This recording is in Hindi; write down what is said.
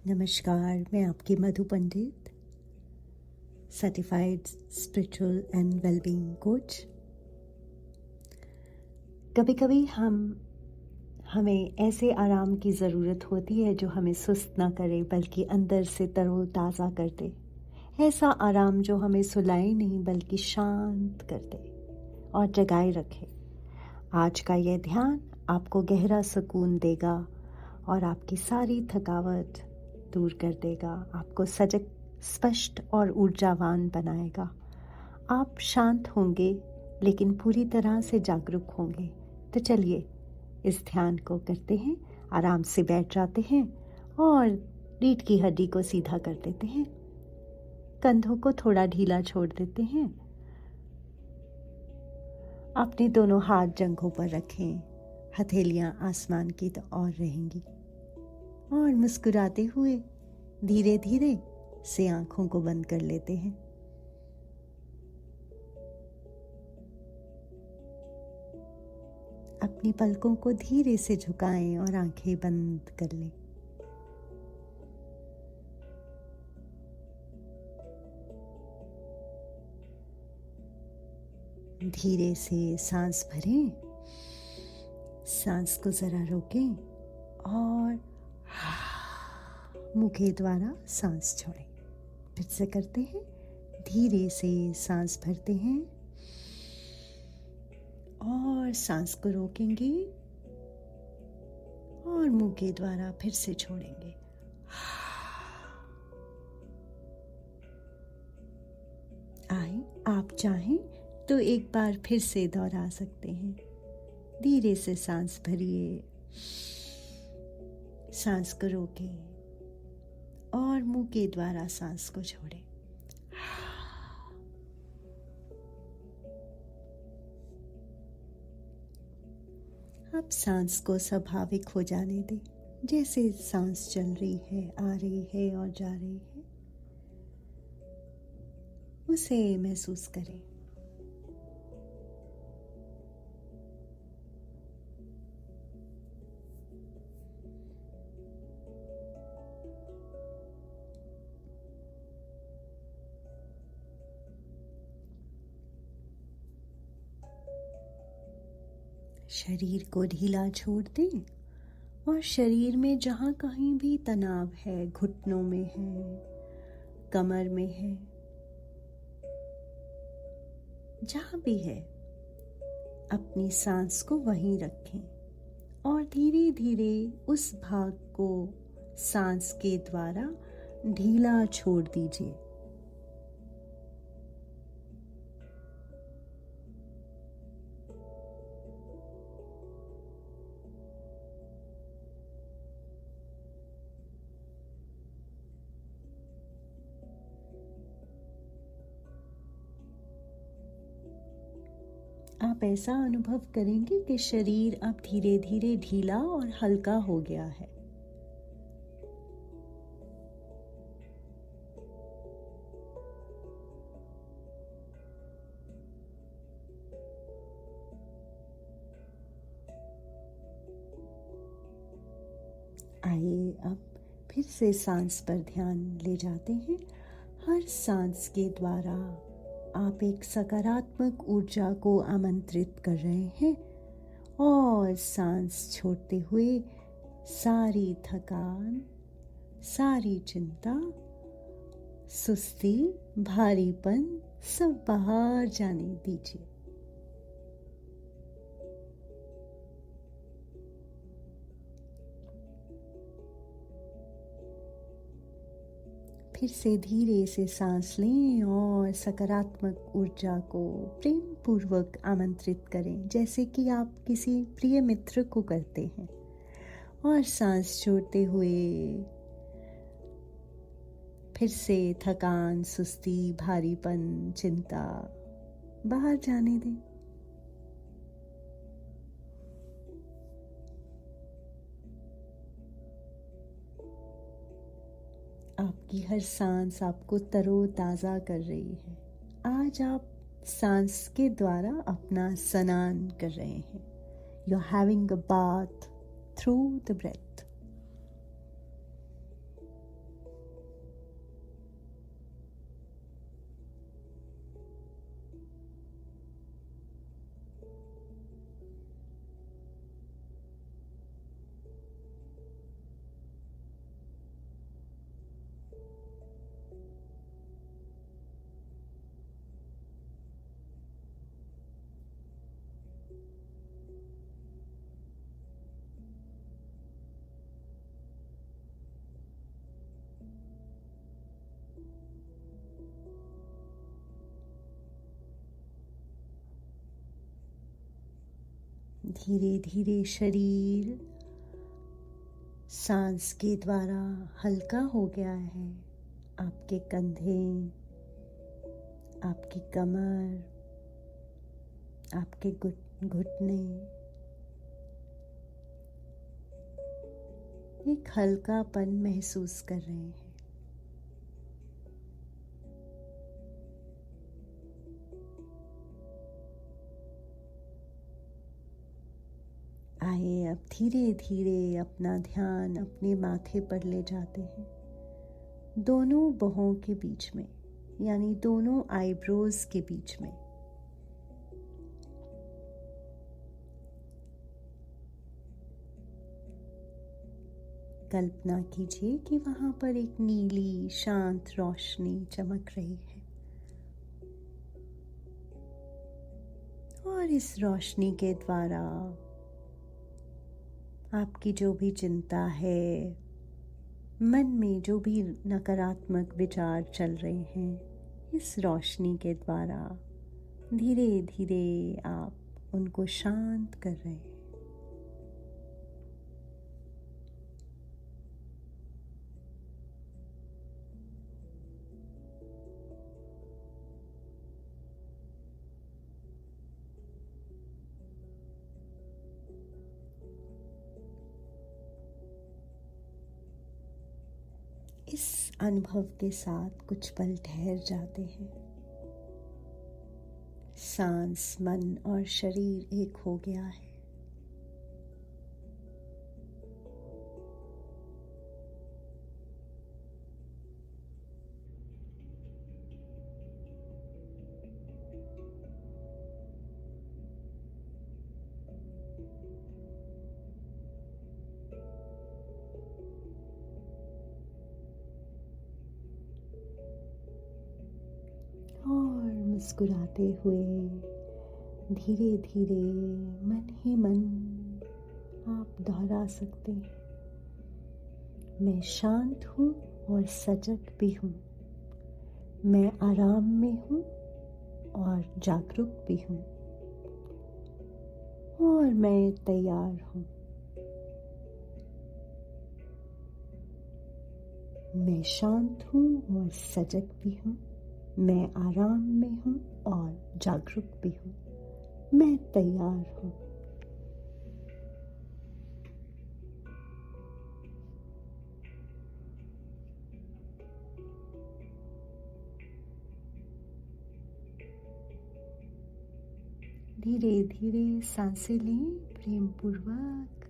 नमस्कार, मैं आपकी Madhu Pandit, certified spiritual and wellbeing coach. कभी कभी हमें ऐसे आराम की ज़रूरत होती है जो हमें सुस्त ना करे बल्कि अंदर से तरोताज़ा कर दे। ऐसा आराम जो हमें सुलाए नहीं बल्कि शांत कर दे और जगाए रखे। आज का यह ध्यान आपको गहरा सुकून देगा और आपकी सारी थकावट दूर कर देगा, आपको सजग, स्पष्ट और ऊर्जावान बनाएगा। आप शांत होंगे लेकिन पूरी तरह से जागरूक होंगे। तो चलिए इस ध्यान को करते हैं। आराम से बैठ जाते हैं और रीढ़ की हड्डी को सीधा कर देते हैं। कंधों को थोड़ा ढीला छोड़ देते हैं। अपने दोनों हाथ जंघों पर रखें, हथेलियां आसमान की ओर रहेंगी और मुस्कुराते हुए धीरे धीरे से आंखों को बंद कर लेते हैं। अपनी पलकों को धीरे से झुकाएं और आंखें बंद कर लें। धीरे से सांस भरें, सांस को जरा रोकें और मुंह के द्वारा सांस छोड़ें। फिर से करते हैं। धीरे से सांस भरते हैं और सांस को रोकेंगे और मुंह के द्वारा फिर से छोड़ेंगे। आए, आप चाहें तो एक बार फिर से दोहरा सकते हैं। धीरे से सांस भरिए, सांस को रोकें और मुंह के द्वारा सांस को छोड़ें। अब सांस को स्वाभाविक हो जाने दें, जैसे सांस चल रही है, आ रही है और जा रही है, उसे महसूस करें। शरीर को ढीला छोड़ दें और शरीर में जहाँ कहीं भी तनाव है, घुटनों में है, कमर में है, जहाँ भी है, अपनी सांस को वहीं रखें और धीरे धीरे उस भाग को सांस के द्वारा ढीला छोड़ दीजिए। आप ऐसा अनुभव करेंगे कि शरीर अब धीरे धीरे ढीला और हल्का हो गया है। आइए अब फिर से सांस पर ध्यान ले जाते हैं। हर सांस के द्वारा आप एक सकारात्मक ऊर्जा को आमंत्रित कर रहे हैं और सांस छोड़ते हुए सारी थकान, सारी चिंता, सुस्ती, भारीपन सब बाहर जाने दीजिए। फिर से धीरे से सांस लें और सकारात्मक ऊर्जा को प्रेम पूर्वक आमंत्रित करें, जैसे कि आप किसी प्रिय मित्र को करते हैं। और सांस छोड़ते हुए फिर से थकान, सुस्ती, भारीपन, चिंता बाहर जाने दें। आपकी हर सांस आपको तरोताज़ा कर रही है। आज आप सांस के द्वारा अपना स्नान कर रहे हैं। You are having a bath through the breath. धीरे धीरे शरीर सांस के द्वारा हल्का हो गया है। आपके कंधे, आपकी कमर, आपके घुटने एक हल्कापन महसूस कर रहे हैं। आइए अब धीरे धीरे अपना ध्यान अपने माथे पर ले जाते हैं, दोनों बाहों के बीच में, यानी दोनों आईब्रोज के बीच में। कल्पना कीजिए कि वहां पर एक नीली शांत रोशनी चमक रही है और इस रोशनी के द्वारा आपकी जो भी चिंता है, मन में जो भी नकारात्मक विचार चल रहे हैं, इस रोशनी के द्वारा धीरे धीरे आप उनको शांत कर रहे हैं। इस अनुभव के साथ कुछ पल ठहर जाते हैं। सांस, मन और शरीर एक हो गया है। और मुस्कुराते हुए धीरे धीरे मन ही मन आप दोहरा सकते हैं, मैं शांत हूँ और सजग भी हूँ, मैं आराम में हूँ और जागरूक भी हूँ, और मैं तैयार हूँ। मैं शांत हूँ और सजग भी हूँ, मैं आराम में हूँ और जागरूक भी हूँ, मैं तैयार हूँ। धीरे धीरे सांसें लें प्रेम पूर्वक।